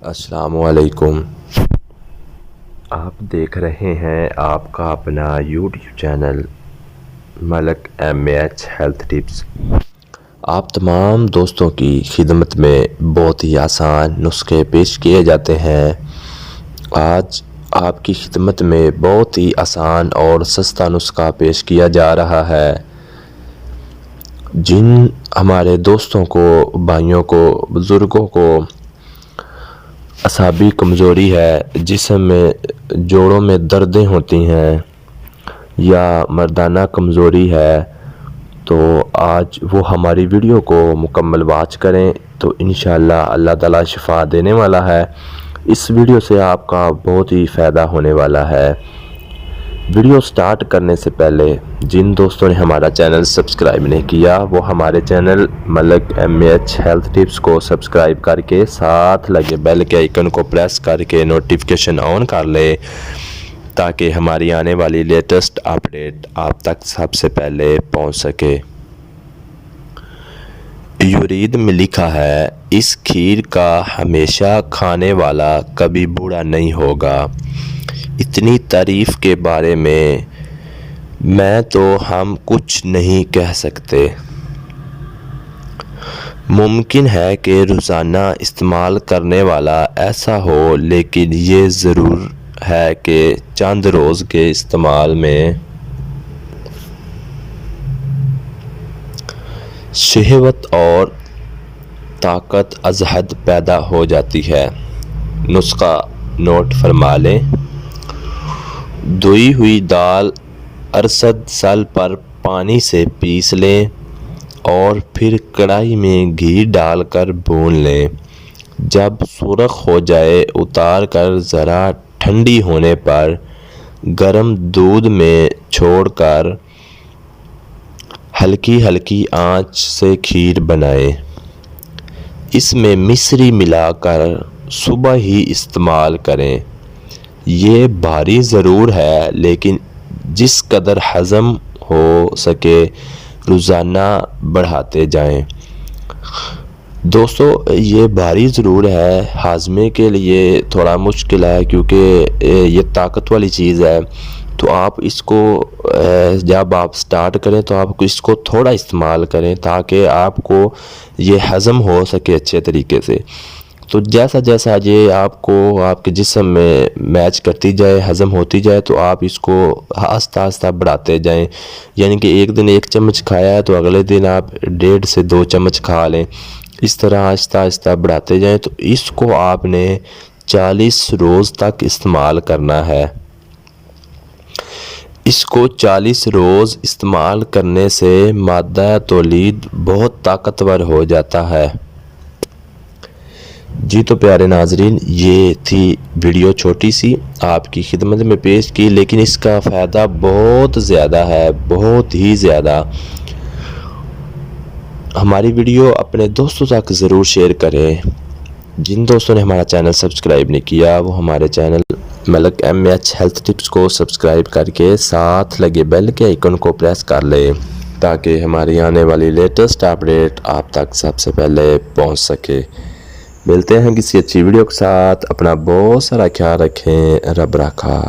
السلام علیکم۔ آپ دیکھ رہے ہیں آپ کا اپنا یوٹیوب چینل ملک MAH ہیلتھ ٹپس۔ آپ تمام دوستوں کی خدمت میں بہت ہی آسان نسخے پیش کیے جاتے ہیں۔ آج آپ کی خدمت میں بہت ہی آسان اور سستا نسخہ پیش کیا جا رہا ہے۔ جن ہمارے دوستوں کو، بھائیوں کو، بزرگوں کو اعصابی کمزوری ہے، جسم میں جوڑوں میں دردیں ہوتی ہیں یا مردانہ کمزوری ہے، تو آج وہ ہماری ویڈیو کو مکمل واچ کریں تو انشاءاللہ اللہ تعالی شفا دینے والا ہے۔ اس ویڈیو سے آپ کا بہت ہی فائدہ ہونے والا ہے۔ ویڈیو سٹارٹ کرنے سے پہلے جن دوستوں نے ہمارا چینل سبسکرائب نہیں کیا وہ ہمارے چینل ملک MAH ہیلتھ ٹپس کو سبسکرائب کر کے ساتھ لگے بیل کے آئیکن کو پریس کر کے نوٹیفیکیشن آن کر لے تاکہ ہماری آنے والی لیٹسٹ اپڈیٹ آپ تک سب سے پہلے پہنچ سکے۔ یورید میں لکھا ہے، اس کھیر کا ہمیشہ کھانے والا کبھی بوڑھا نہیں ہوگا۔ اتنی تعریف کے بارے میں تو ہم کچھ نہیں کہہ سکتے۔ ممکن ہے کہ روزانہ استعمال کرنے والا ایسا ہو، لیکن یہ ضرور ہے کہ چند روز کے استعمال میں صحت اور طاقت از حد پیدا ہو جاتی ہے۔ نسخہ نوٹ فرما لیں۔ دھوئی ہوئی دال ارشد سل پر پانی سے پیس لیں اور پھر کڑھائی میں گھی ڈال کر بھون لیں۔ جب سرخ ہو جائے اتار کر ذرا ٹھنڈی ہونے پر گرم دودھ میں چھوڑ کر ہلکی ہلکی آنچ سے کھیر بنائیں۔ اس میں مصری ملا کر صبح ہی استعمال کریں۔ یہ بھاری ضرور ہے، لیکن جس قدر ہضم ہو سکے روزانہ بڑھاتے جائیں۔ دوستو، یہ بھاری ضرور ہے، ہاضمے کے لیے تھوڑا مشکل ہے کیونکہ یہ طاقت والی چیز ہے، تو آپ اس کو جب آپ سٹارٹ کریں تو آپ اس کو تھوڑا استعمال کریں تاکہ آپ کو یہ ہضم ہو سکے اچھے طریقے سے۔ تو جیسا جیسا یہ آپ کو آپ کے جسم میں میچ کرتی جائے، ہضم ہوتی جائے، تو آپ اس کو آہستہ آہستہ بڑھاتے جائیں۔ یعنی کہ ایک دن 1 چمچ کھایا ہے تو اگلے دن آپ 1.5 سے 2 چمچ کھا لیں۔ اس طرح آہستہ آہستہ بڑھاتے جائیں۔ تو اس کو آپ نے 40 روز تک استعمال کرنا ہے۔ اس کو 40 روز استعمال کرنے سے مادہ تولید بہت طاقتور ہو جاتا ہے۔ جی تو پیارے ناظرین، یہ تھی ویڈیو چھوٹی سی آپ کی خدمت میں پیش کی، لیکن اس کا فائدہ بہت زیادہ ہے، بہت ہی زیادہ۔ ہماری ویڈیو اپنے دوستوں تک ضرور شیئر کریں۔ جن دوستوں نے ہمارا چینل سبسکرائب نہیں کیا وہ ہمارے چینل ملک MAH ہیلتھ ٹپس کو سبسکرائب کر کے ساتھ لگے بیل کے آئیکن کو پریس کر لیں تاکہ ہماری آنے والی لیٹسٹ اپڈیٹ آپ تک سب سے پہلے پہنچ سکے۔ ملتے ہیں کسی اچھی ویڈیو کے ساتھ۔ اپنا بہت سارا خیال رکھیں۔ رب رکھا۔